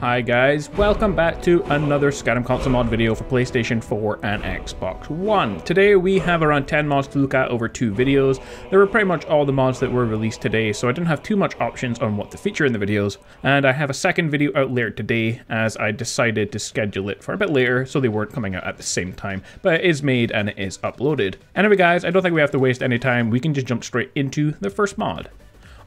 Hi guys, welcome back to another Skyrim console mod video for PlayStation 4 and Xbox One. Today we have around 10 mods to look at over 2 videos. There were pretty much all the mods that were released today, so I didn't have too much options on what to feature in the videos. And I have a second video out later today, as I decided to schedule it for a bit later, so they weren't coming out at the same time. But it is made and it is uploaded. Anyway guys, I don't think we have to waste any time, we can just jump straight into the first mod.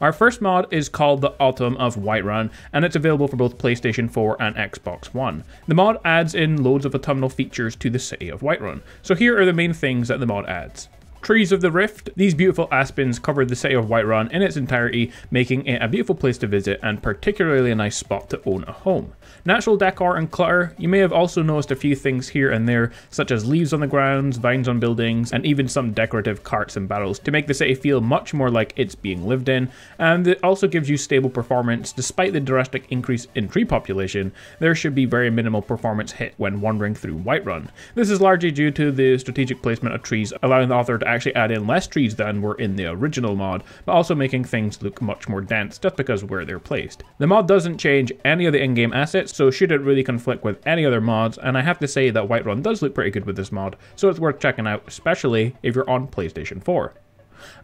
Our first mod is called the Autumn of Whiterun, and it's available for both PlayStation 4 and Xbox One. The mod adds in loads of autumnal features to the city of Whiterun. So here are the main things that the mod adds. Trees of the Rift. These beautiful aspens cover the city of Whiterun in its entirety, making it a beautiful place to visit and particularly a nice spot to own a home. Natural decor and clutter. You may have also noticed a few things here and there, such as leaves on the grounds, vines on buildings, and even some decorative carts and barrels to make the city feel much more like it's being lived in. And it also gives you stable performance. Despite the drastic increase in tree population, there should be very minimal performance hit when wandering through Whiterun. This is largely due to the strategic placement of trees, allowing the author to actually add in less trees than were in the original mod, but also making things look much more dense just because of where they're placed. The mod doesn't change any of the in-game assets, so shouldn't really conflict with any other mods, and I have to say that Whiterun does look pretty good with this mod, so it's worth checking out, especially if you're on PlayStation 4.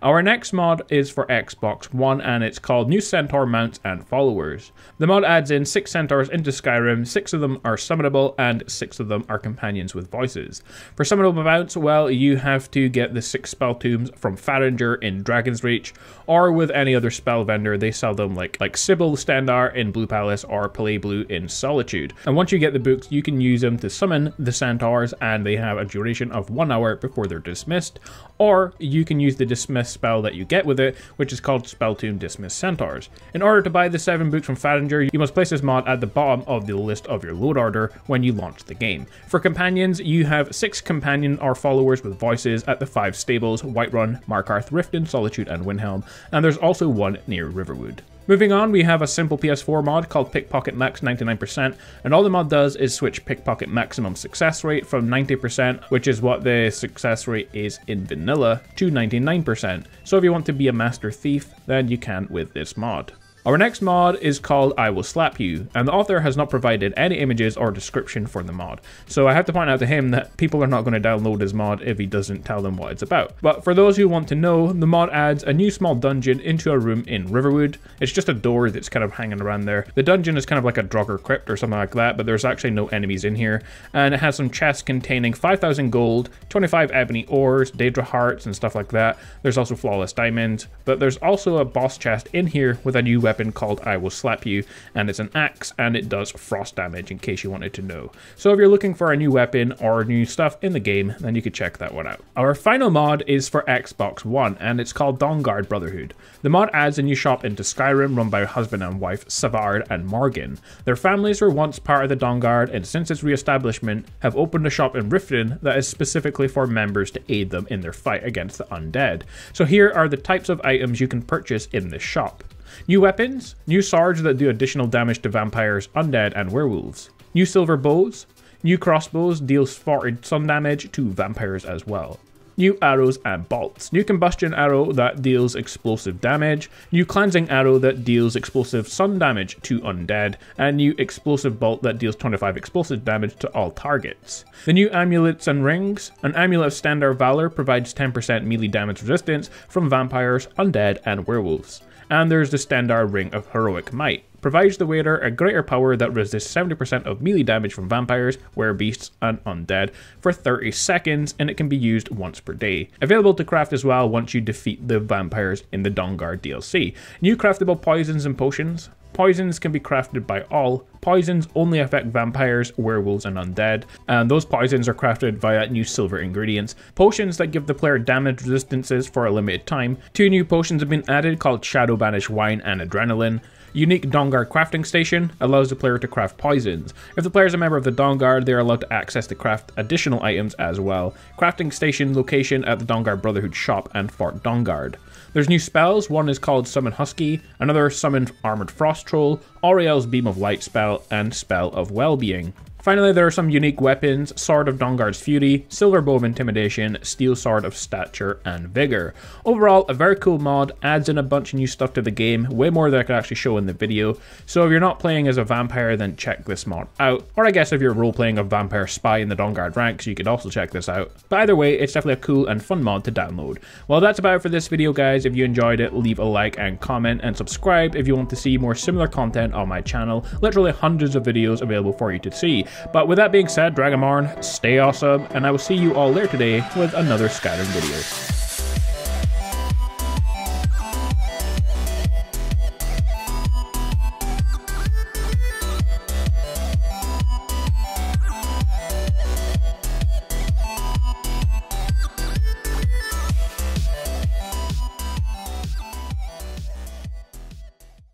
Our next mod is for Xbox One, and it's called New Centaur Mounts and Followers. The mod adds in 6 centaurs into Skyrim, 6 of them are summonable, and 6 of them are companions with voices. For summonable mounts, well, you have to get the 6 spell tomes from Faringer in Dragon's Reach, or with any other spell vendor. They sell them like Sybil Stendar in Blue Palace or Palais Blue in Solitude. And once you get the books, you can use them to summon the centaurs, and they have a duration of 1 hour before they're dismissed, or you can use the dismiss spell that you get with it, which is called Spell Tome Dismiss Centaurs. In order to buy the 7 books from Faringer, you must place this mod at the bottom of the list of your load order when you launch the game. For companions, you have 6 companion or followers with voices at the 5 stables: Whiterun, Markarth, Riften, Solitude, and Windhelm, and there's also one near Riverwood. Moving on, we have a simple PS4 mod called Pickpocket Max 99%, and all the mod does is switch Pickpocket maximum success rate from 90%, which is what the success rate is in vanilla, to 99%. So if you want to be a master thief, then you can with this mod. Our next mod is called I Will Slap You, and the author has not provided any images or description for the mod. So I have to point out to him that people are not going to download his mod if he doesn't tell them what it's about. But for those who want to know, the mod adds a new small dungeon into a room in Riverwood. It's just a door that's kind of hanging around there. The dungeon is kind of like a Draugr crypt or something like that, but there's actually no enemies in here. And it has some chests containing 5,000 gold, 25 ebony ores, Daedra hearts, and stuff like that. There's also flawless diamonds, but there's also a boss chest in here with a new weapon called I Will Slap You, and it's an axe and it does frost damage, in case you wanted to know. So if you're looking for a new weapon or new stuff in the game, then you could check that one out. Our final mod is for Xbox One, and it's called Dawnguard Brotherhood. The mod adds a new shop into Skyrim run by husband and wife Savard and Morgan. Their families were once part of the Dawnguard, and since its re-establishment have opened a shop in Riften that is specifically for members to aid them in their fight against the undead. So here are the types of items you can purchase in this shop. New weapons, new swords that do additional damage to vampires, undead, and werewolves. New silver bows, new crossbows deals 40 sun damage to vampires as well. New arrows and bolts. New combustion arrow that deals explosive damage. New cleansing arrow that deals explosive sun damage to undead. And new explosive bolt that deals 25 explosive damage to all targets. The new amulets and rings. An amulet of Stendar Valor provides 10% melee damage resistance from vampires, undead, and werewolves. And there's the Stendar Ring of Heroic Might. Provides the wearer a greater power that resists 70% of melee damage from vampires, werebeasts, and undead for 30 seconds, and it can be used once per day. Available to craft as well once you defeat the vampires in the Dawnguard DLC. New craftable poisons and potions. Poisons can be crafted by all. Poisons only affect vampires, werewolves, and undead, and those poisons are crafted via new silver ingredients. Potions that give the player damage resistances for a limited time. 2 new potions have been added called Shadow Banish Wine and Adrenaline. Unique Dawnguard crafting station allows the player to craft poisons. If the player is a member of the Dawnguard, they are allowed to access to craft additional items as well. Crafting station location at the Dawnguard Brotherhood shop and Fort Dawnguard. There's new spells. One is called Summon Husky, another Summon Armored Frost Troll, Auriel's Beam of Light spell, and Spell of Wellbeing. Finally, there are some unique weapons: Sword of Dawnguard's Fury, Silver Bow of Intimidation, Steel Sword of Stature and Vigor. Overall, a very cool mod, adds in a bunch of new stuff to the game, way more than I could actually show in the video. So if you're not playing as a vampire, then check this mod out. Or I guess if you're role-playing a vampire spy in the Dawnguard ranks, you could also check this out. But either way, it's definitely a cool and fun mod to download. Well, that's about it for this video, guys. If you enjoyed it, leave a like and comment, and subscribe if you want to see more similar content on my channel. Literally hundreds of videos available for you to see. But with that being said, Dragonborn, stay awesome, and I will see you all there today with another Skyrim video.